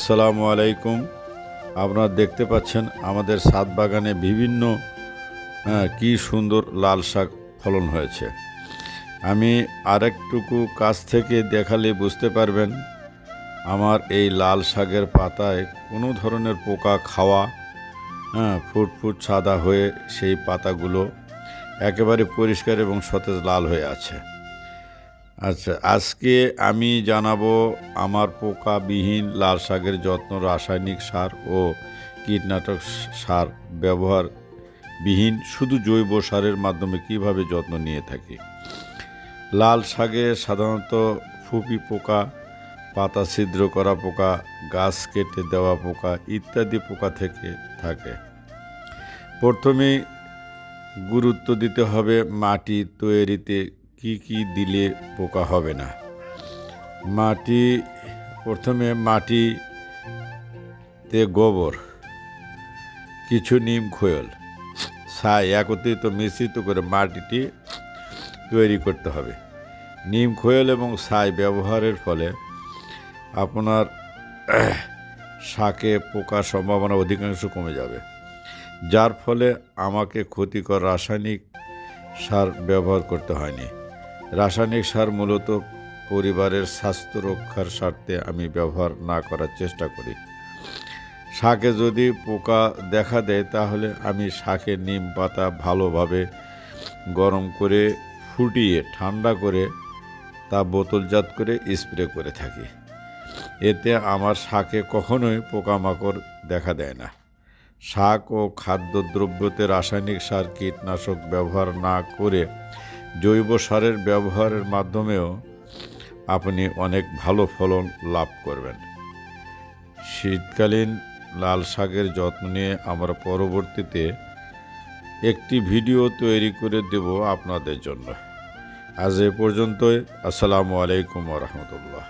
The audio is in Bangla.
আসসালামু আলাইকুম। আপনারা দেখতে পাচ্ছেন আমাদের ছাদ বাগানে বিভিন্ন কি সুন্দর লাল শাক ফলন হয়েছে। আমি আরেকটুকু কাছ থেকে দেখালে বুঝতে পারবেন আমার এই লাল শাকের পাতায় কোনো ধরনের পোকা খাওয়া ফুটফুট সাদা হয়ে সেই পাতাগুলো একেবারে পরিষ্কার এবং সতেজ লাল হয়ে আছে। আচ্ছা, আজকে আমি জানাবো আমার পোকাবিহীন লাল শাকের যত্ন, রাসায়নিক সার ও কীটনাশক সার ব্যবহারবিহীন শুধু জৈব সারের মাধ্যমে কিভাবে যত্ন নিয়ে থাকি। লাল শাকে সাধারণত ফুপি পোকা, পাতা ছিদ্র করা পোকা, গাছ কেটে দেওয়া পোকা ইত্যাদি পোকা থেকে থাকে। প্রথমেই গুরুত্ব দিতে হবে মাটি তৈরিতে কি কি দিলে পোকা হবে না। প্রথমে মাটিতে গোবর, কিছু নিম খৈল, ছাই একত্রিত মিশ্রিত করে মাটিটি তৈরি করতে হবে। নিম খৈল এবং ছাই ব্যবহারের ফলে আপনার শাকে পোকার সম্ভাবনা অধিকাংশ কমে যাবে, যার ফলে আমাকে ক্ষতিকর রাসায়নিক সার ব্যবহার করতে হয়নি। রাসায়নিক সার মূলত পরিবারের স্বাস্থ্য রক্ষার স্বার্থে আমি ব্যবহার না করার চেষ্টা করি। শাকে যদি পোকা দেখা দেয় তাহলে আমি শাকে নিম পাতা ভালোভাবে গরম করে ফুটিয়ে ঠান্ডা করে তা বোতলজাত করে স্প্রে করে থাকি। এতে আমার শাকে কখনোই পোকামাকড় দেখা দেয় না। শাক ও খাদ্যদ্রব্যতে রাসায়নিক সার, কীটনাশক ব্যবহার না করে জৈব সারের ব্যবহারের মাধ্যমেও আপনি অনেক ভালো ফলন লাভ করবেন। শীতকালীন লাল শাকের যত্ন নিয়ে আমরা পরবর্তীতে একটি ভিডিও তৈরি করে দেব আপনাদের জন্য। আজ এ পর্যন্তই। আসসালামু আলাইকুম ওয়া রাহমাতুল্লাহ।